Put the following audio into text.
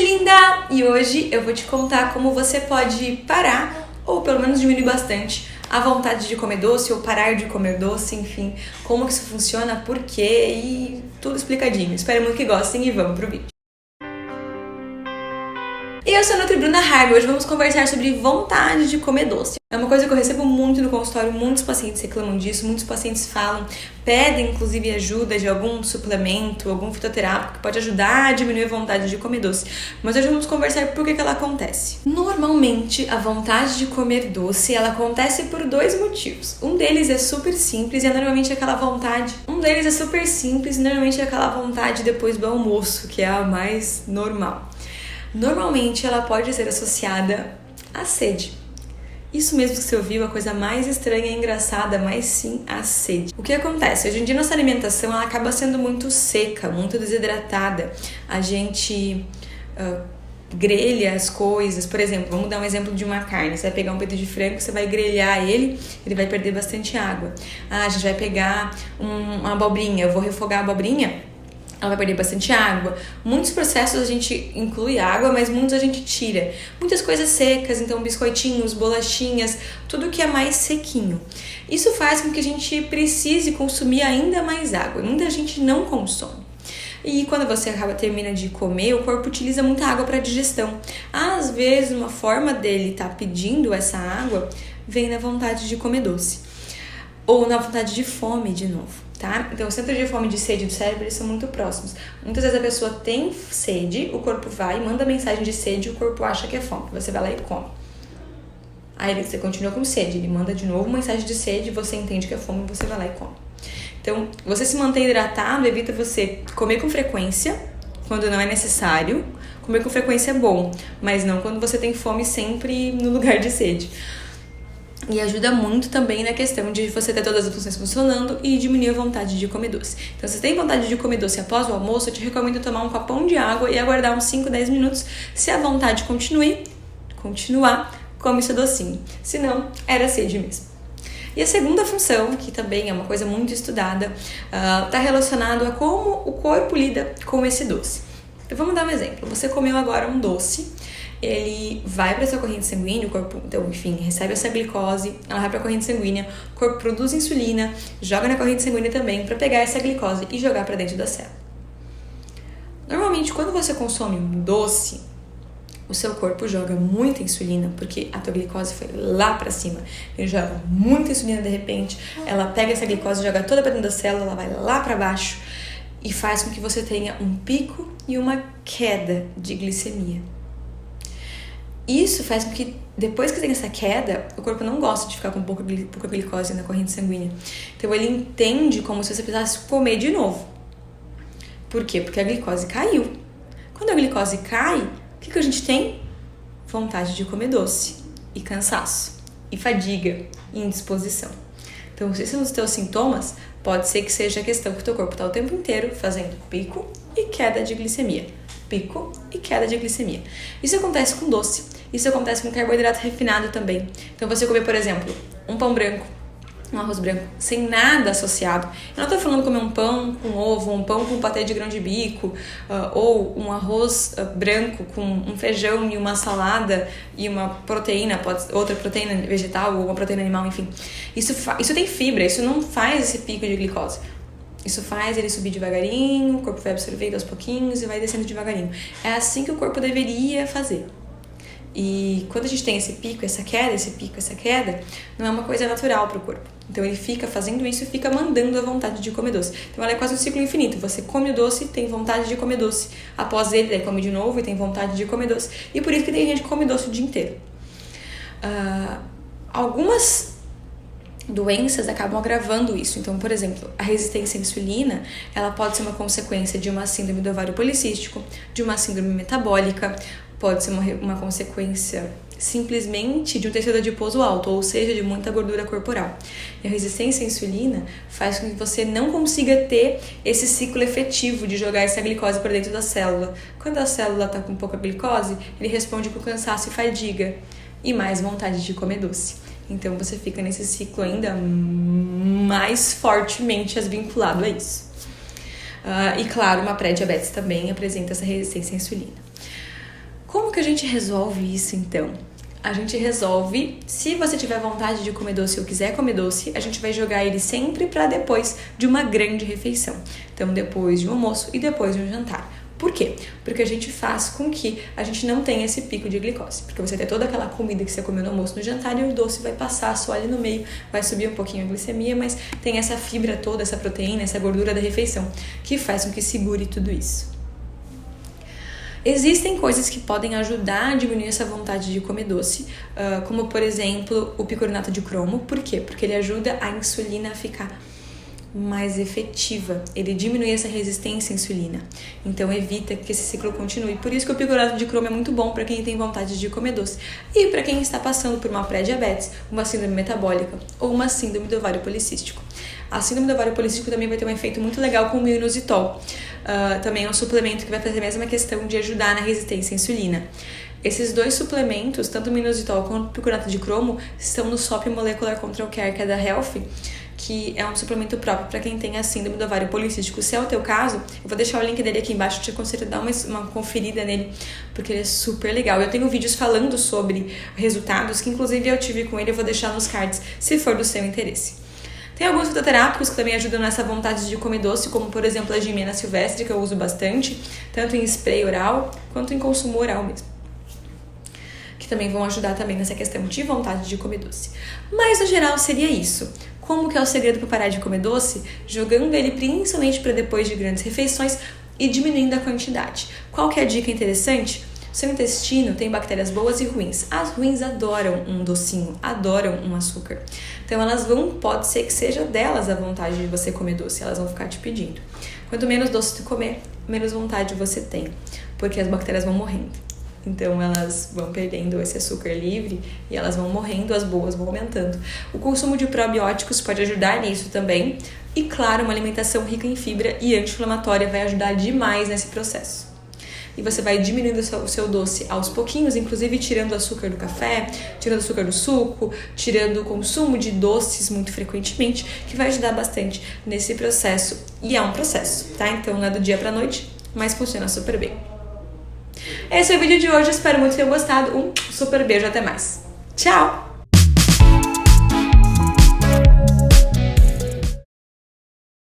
gente linda! E hoje eu vou te contar como você pode parar, ou pelo menos diminuir bastante, a vontade de comer doce ou parar de comer doce, enfim, como que isso funciona, por quê e tudo explicadinho. Espero muito que gostem e vamos pro vídeo. E eu sou a Nutri Bruna Harvey. Hoje vamos conversar sobre vontade de comer doce. É uma coisa que eu recebo muito no consultório, muitos pacientes reclamam disso, muitos pacientes falam, pedem inclusive ajuda de algum suplemento, algum fitoterápico que pode ajudar a diminuir a vontade de comer doce. Mas hoje vamos conversar por que ela acontece. Normalmente, a vontade de comer doce, ela acontece por dois motivos. Um deles é super simples e é normalmente aquela vontade. Depois do almoço, que é a mais normal. Normalmente ela pode ser associada à sede. Isso mesmo que você ouviu, a coisa mais estranha e engraçada, mas sim a sede. O que acontece? Hoje em dia nossa alimentação ela acaba sendo muito seca, muito desidratada. A gente grelha as coisas. Por exemplo, vamos dar um exemplo de uma carne. Você vai pegar um peito de frango, você vai grelhar ele vai perder bastante água. A gente vai pegar uma abobrinha, eu vou refogar a abobrinha, ela vai perder bastante água. Muitos processos a gente inclui água, mas muitos a gente tira. Muitas coisas secas, então biscoitinhos, bolachinhas, tudo que é mais sequinho. Isso faz com que a gente precise consumir ainda mais água. Muita gente não consome. E quando você termina de comer, o corpo utiliza muita água para digestão. Às vezes, uma forma dele estar pedindo essa água vem na vontade de comer doce. Ou na vontade de fome de novo. Tá? Então, o centro de fome e de sede do cérebro eles são muito próximos. Muitas vezes a pessoa tem sede, o corpo vai e manda mensagem de sede, o corpo acha que é fome. Você vai lá e come. Aí você continua com sede, ele manda de novo mensagem de sede, você entende que é fome, você vai lá e come. Então, você se manter hidratado evita você comer com frequência, quando não é necessário. Comer com frequência é bom, mas não quando você tem fome sempre no lugar de sede. E ajuda muito também na questão de você ter todas as funções funcionando e diminuir a vontade de comer doce. Então, se você tem vontade de comer doce após o almoço, eu te recomendo tomar um copão de água e aguardar uns 5, 10 minutos. Se a vontade continuar, come seu docinho. Se não, era sede mesmo. E a segunda função, que também é uma coisa muito estudada, está relacionado a como o corpo lida com esse doce. Então, vamos dar um exemplo. Você comeu agora um doce, ele vai para a sua corrente sanguínea, o corpo, então, enfim, recebe essa glicose, ela vai para a corrente sanguínea, o corpo produz insulina, joga na corrente sanguínea também para pegar essa glicose e jogar para dentro da célula. Normalmente, quando você consome um doce, o seu corpo joga muita insulina, porque a tua glicose foi lá para cima. Ele joga muita insulina de repente, ela pega essa glicose, joga toda para dentro da célula, ela vai lá para baixo e faz com que você tenha um pico e uma queda de glicemia. Isso faz com que, depois que tem essa queda, o corpo não gosta de ficar com pouca glicose na corrente sanguínea. Então, ele entende como se você precisasse comer de novo. Por quê? Porque a glicose caiu. Quando a glicose cai, o que a gente tem? Vontade de comer doce, e cansaço, e fadiga, e indisposição. Então, se esses são os teus sintomas, pode ser que seja a questão que o teu corpo está o tempo inteiro fazendo pico e queda de glicemia. Pico e queda de glicemia. Isso acontece com doce, isso acontece com carboidrato refinado também. Então você comer, por exemplo, um pão branco, um arroz branco, sem nada associado. Eu não estou falando comer um pão com ovo, um pão com patê de grão de bico, ou um arroz branco com um feijão e uma salada e uma proteína, outra proteína vegetal ou uma proteína animal, enfim. Isso tem fibra, isso não faz esse pico de glicose. Isso faz ele subir devagarinho, o corpo vai absorvendo aos pouquinhos e vai descendo devagarinho. É assim que o corpo deveria fazer. E quando a gente tem esse pico, essa queda, não é uma coisa natural para o corpo. Então ele fica fazendo isso e fica mandando a vontade de comer doce. Então ela é quase um ciclo infinito. Você come o doce e tem vontade de comer doce. Após ele, daí come de novo e tem vontade de comer doce. E por isso que tem gente que come doce o dia inteiro. Algumas doenças acabam agravando isso. Então, por exemplo, a resistência à insulina, ela pode ser uma consequência de uma síndrome do ovário policístico, de uma síndrome metabólica, pode ser uma consequência simplesmente de um tecido adiposo alto, ou seja, de muita gordura corporal. E a resistência à insulina faz com que você não consiga ter esse ciclo efetivo de jogar essa glicose para dentro da célula. Quando a célula está com pouca glicose, ele responde com cansaço e fadiga e mais vontade de comer doce. Então você fica nesse ciclo ainda mais fortemente vinculado a isso. E claro, uma pré-diabetes também apresenta essa resistência à insulina. que a gente resolve isso então? A gente resolve, se você tiver vontade de comer doce ou quiser comer doce, a gente vai jogar ele sempre para depois de uma grande refeição. Então, depois de um almoço e depois de um jantar. Por quê? Porque a gente faz com que a gente não tenha esse pico de glicose. Porque você tem toda aquela comida que você comeu no almoço, no jantar, e o doce vai passar só ali no meio, vai subir um pouquinho a glicemia, mas tem essa fibra toda, essa proteína, essa gordura da refeição, que faz com que segure tudo isso. Existem coisas que podem ajudar a diminuir essa vontade de comer doce, como por exemplo o picorenato de cromo. Por quê? Porque ele ajuda a insulina a ficar mais efetiva, ele diminui essa resistência à insulina, então evita que esse ciclo continue. Por isso que o picorenato de cromo é muito bom para quem tem vontade de comer doce e para quem está passando por uma pré-diabetes, uma síndrome metabólica ou uma síndrome do ovário policístico. A síndrome do ovário policístico também vai ter um efeito muito legal com o inositol. Também é um suplemento que vai fazer a mesma questão de ajudar na resistência à insulina. Esses dois suplementos, tanto o inositol quanto o picorenato de cromo, estão no SOP Molecular Control Care, que é da Health, que é um suplemento próprio para quem tem a síndrome do ovário policístico. Se é o teu caso, eu vou deixar o link dele aqui embaixo, te aconselho a dar uma conferida nele, porque ele é super legal. Eu tenho vídeos falando sobre resultados, que inclusive eu tive com ele, eu vou deixar nos cards, se for do seu interesse. Tem alguns fitoterápicos que também ajudam nessa vontade de comer doce, como por exemplo a gimena silvestre, que eu uso bastante, tanto em spray oral, quanto em consumo oral mesmo, que também vão ajudar também nessa questão de vontade de comer doce. Mas no geral seria isso. Como que é o segredo para parar de comer doce? Jogando ele principalmente para depois de grandes refeições e diminuindo a quantidade. Qual que é a dica interessante? Seu intestino tem bactérias boas e ruins. As ruins adoram um docinho, adoram um açúcar. Então pode ser que seja delas a vontade de você comer doce, elas vão ficar te pedindo. Quanto menos doce tu comer, menos vontade você tem, porque as bactérias vão morrendo. Então elas vão perdendo esse açúcar livre e elas vão morrendo, as boas vão aumentando. O consumo de probióticos pode ajudar nisso também. E claro, uma alimentação rica em fibra e anti-inflamatória vai ajudar demais nesse processo. E você vai diminuindo o seu doce aos pouquinhos, inclusive tirando o açúcar do café, tirando o açúcar do suco, tirando o consumo de doces muito frequentemente, que vai ajudar bastante nesse processo. E é um processo, tá? Então não é do dia pra noite, mas funciona super bem. Esse é o vídeo de hoje, espero muito que tenham gostado. Um super beijo, até mais. Tchau!